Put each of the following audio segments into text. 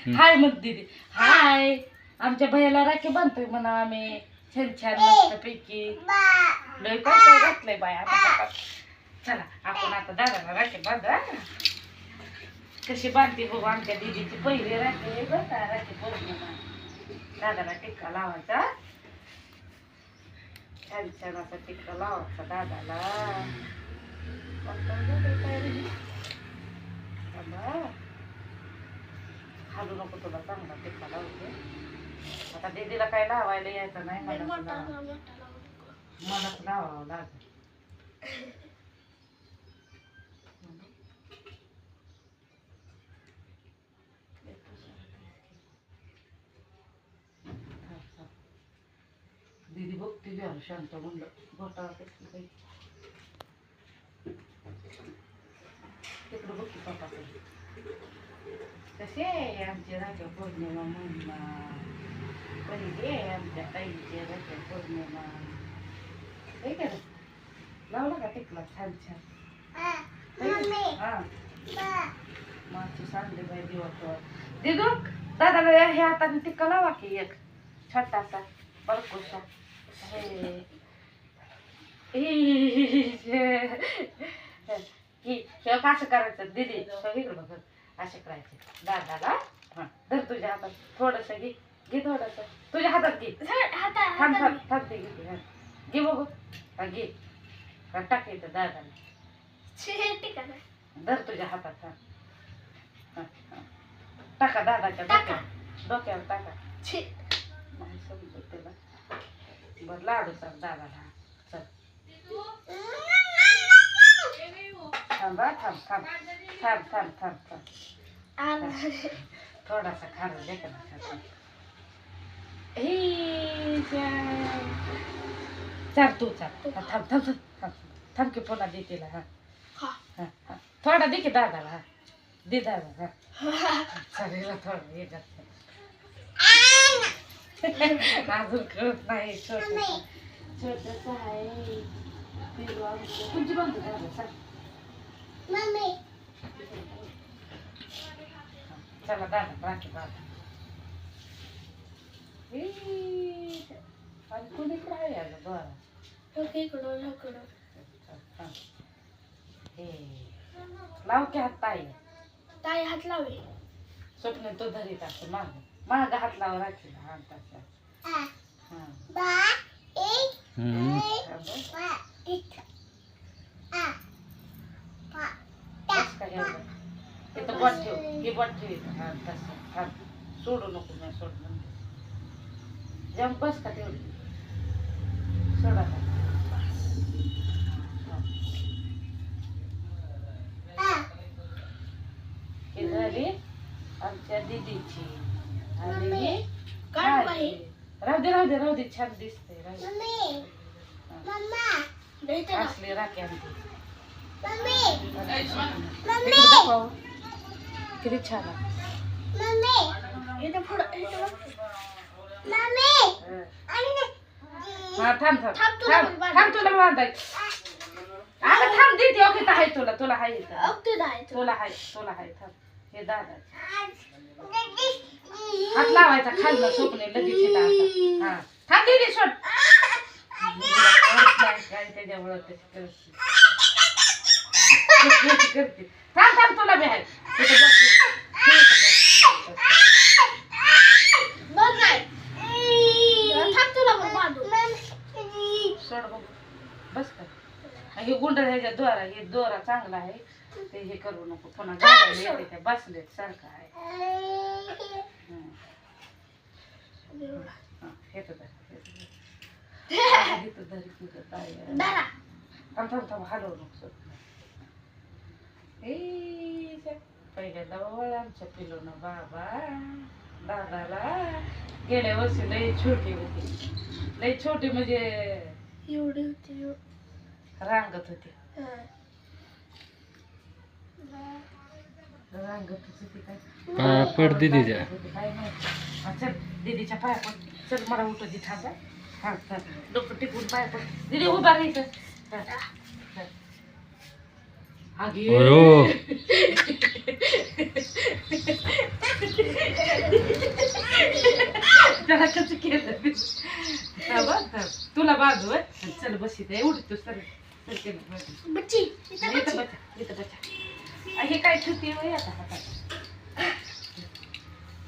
हाय मग दीदी हाय. आमच्या भैयाला राखी बांधतोय म्हणा आम्ही छान छान मस्त पैकी. लय काय घातलंय बाय आता. चला आपण आता दादाला राखी बांधा. कशी बांधते बघू आमच्या दीदीची पहिली राखी आहे बरं का. राखी पौर्णिमा दादाला टिक्का लावायचा. छान छान असा टिक्का लावायचा दादाला. हालू नको तुला चांगला टिक्का लावते. आता दीदीला काय लावायला यायचं नाही. मलाच लावावं लागेल. दीदी बघते घ्या शांत म्हणलं घोटाळा तिकडं बघते पप्पा कसे आमचे राजा पौर्णिमा म्हणला. पहिले आमच्या ताईचे राजा पौर्णिमा हे का लावला का टिकला छान छान. हा मागची सांगली बाई दिवस दिदू दादाला हे हाताने टिक्का लावा की एक छोटासा बरकोसा. असं करायचं दीदी इकडं बघ असं करायचं दादाला. हा धर तुझ्या हातात थोडस घे घे थोडस तुझ्या हातात घे. थांब थांब थांब ते घे घे बघू घे टाक येतं दादाला. धर तुझ्या हातात. हा टाका दादाच्या डोक्यावर टाका. नाही समजत त्याला. बर लाडू सांग दादाला. चल थांबा थांब थांब थांब थांब थांब थांब थोडासा खारं दे का ना. चार तू चार थांब थांब थांब थांब की पुन्हा दे तिला. हा हा थोडा दे की दादाला. हा दे दादा. हा चालेल थोडं हे जास्त अजून कळत नाही. छोटस आहे तुमची बंद दादा सांग. चला दादा राखी बाबा. आणि कोणी काय आलं बरं लाव की हात ताई हात लावे. स्वप्न तो धरीत असतो माग माग हात लावा राखीला. हा तसा इथं बट ठेव हे बट ठेव. हा तसं सोडू नको नाही सोड जंप बस का तेवढी सोडा का. ही झाली आमच्या दीदीची. आणि राहू दे राहू दे राहू दे छान दिसते. असली राखी आमची किती छान आहे. हा थांब थांब थांब थांब तुला बांधायचं. अगं थांब देते ओके आहे तुला तुला आहे तुला आहे तुला आहे थांब. हे दादा हात लावायचा खाल्लं स्वप्ने लगेच येतं आता. हा थांब दीदी सोड काय त्याच्यामुळं करते. थांब थांब तुला बी आहे सोड बघ बस का. हे गुंडळ ह्याच्या दोरा हे दोरा चांगला आहे ते हे करू नको पुन्हा घालायला येते त्या बसलेत सारखं आहे. हे तर हलवू नको. पहिल्यांदा आमच्या पिलोन बाबा दादाला गेल्या वर्षी लई छोटी होती. लई छोटी म्हणजे एवढी होती रांगत होती. रांगतच होती काय पड दीदीच्या काय नाही. चल दीदीच्या पाया पड. चल मला उठू दे थांबा. हा डोकं टिकून पाया पड. दीदी उभा राहायचं. अगे त्याला कसं केलं तुला बाजू आहे चल बस इथे उठतो सर बच्ची इथं बचा हे काय छुट्टी होय आता हातात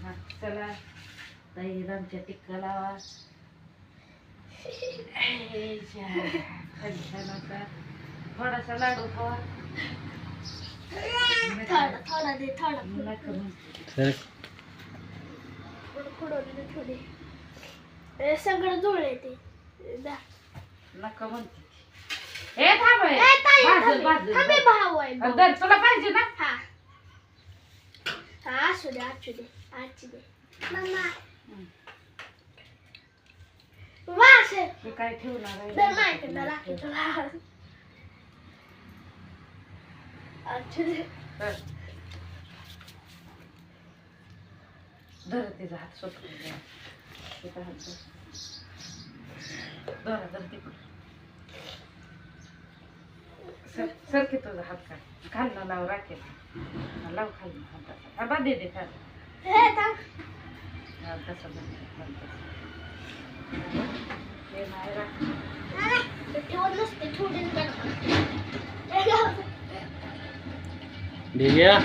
हा चला ताई आमच्या टिक्का लावा छान होता थोडासा लाडू खावा थोडा दे थोडा नका सर थोडे सगळं जुळले ते दा. नका म्हणते हे थांब हे. ए, ताई, भाजल, थांबे. भाजल. थांबे, भाऊ आहे, भाऊ. दर तुला पाहिजे ना हा हा असू दे आजची दे मम्मा वास आहे. तू काय ठेवणार आहे? दर माहिती ना राखी तुला आजची दे. धर. धर तिचा हात सोडून द्या. तिचा हात धर. धर तिकडून सर की तुझा हात काढ घाल ना लाव राखेल लाव खाली हाताचा बा दे दे खाल हे थांब. तसं हे नाही राख ते ठेवत नसते थोडी दिव्या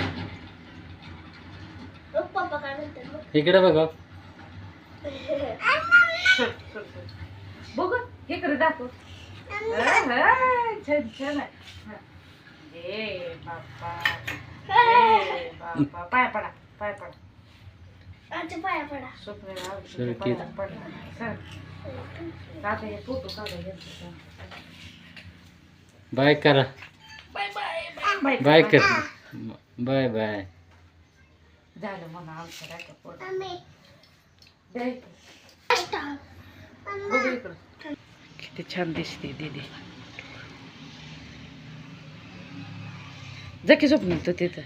पप्पा काय म्हणतात मग? इकडे बघा बघ इकडे दाखव छान छान आहे ए बाप्पा ए बाप्पा पाय पडा आजच्या पाया पडा. स्वप्न पडला सर आता हे फोटो काढा बाय करा बाय बाय कर बाय बाय झालं म्हणा आमचं राख्या पोट मम्मी बघू इकडं किती छान दिसते दीदी जा की स्वप्न तू तिथं